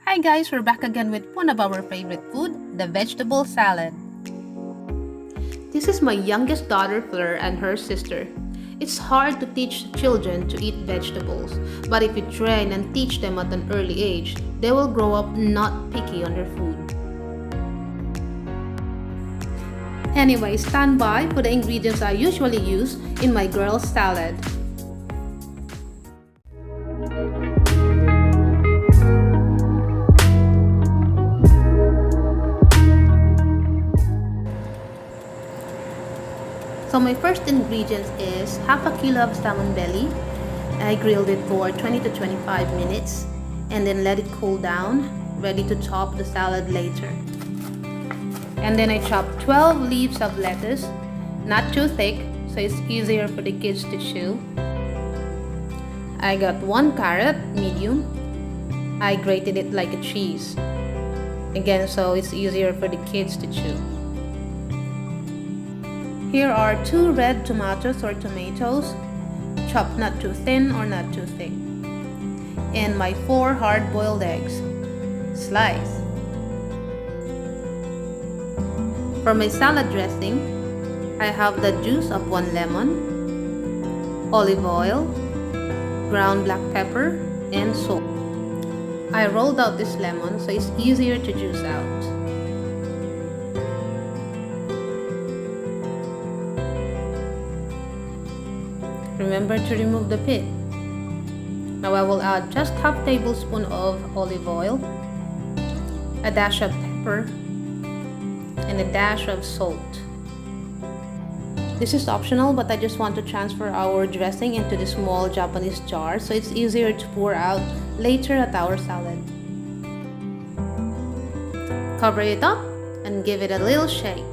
Hi guys, we're back again with one of our favorite food, the vegetable salad. This is my youngest daughter Fleur and her sister. It's hard to teach children to eat vegetables, but if you train and teach them at an early age, they will grow up not picky on their food. Anyway, stand by for the ingredients I usually use in my girls' salad. So my first ingredients is half a kilo of salmon belly. I grilled it for 20 to 25 minutes and then let it cool down, ready to chop the salad later. And then I chopped 12 leaves of lettuce, not too thick so it's easier for the kids to chew. I got 1 carrot, medium. I grated it like a cheese, again so it's easier for the kids to chew. Here are 2 red tomatoes or tomatoes, chopped not too thin or not too thick. And my 4 hard-boiled eggs, sliced. For my salad dressing, I have the juice of 1 lemon, olive oil, ground black pepper, and salt. I rolled out this lemon so it's easier to juice out. Remember to remove the pit. Now I will add just half tablespoon of olive oil, a dash of pepper, and a dash of salt. This is optional, but I just want to transfer our dressing into the small Japanese jar so it's easier to pour out later at our salad. Cover it up and give it a little shake.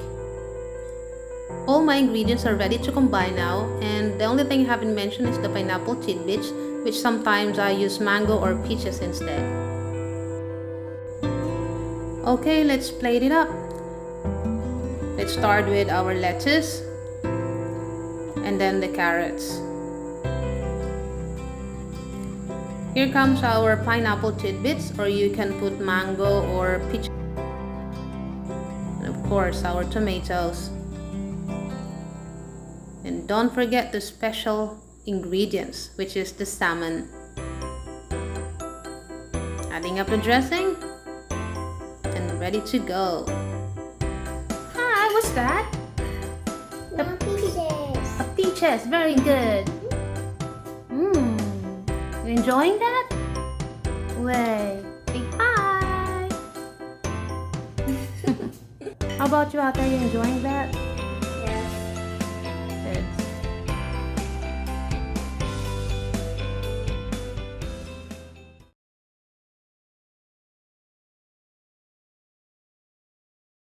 All my ingredients are ready to combine now, and the only thing I haven't mentioned is the pineapple tidbits, which sometimes I use mango or peaches instead. Okay, let's plate it up. Let's start with our lettuce and then the carrots. Here comes our pineapple tidbits, or you can put mango or peach. And of course, our tomatoes. And don't forget the special ingredients, which is the salmon. Adding up the dressing and ready to go. Hi, what's that? Peaches. Peaches, very good. You enjoying that? Wait, say hi. How about you, Ate? You enjoying that?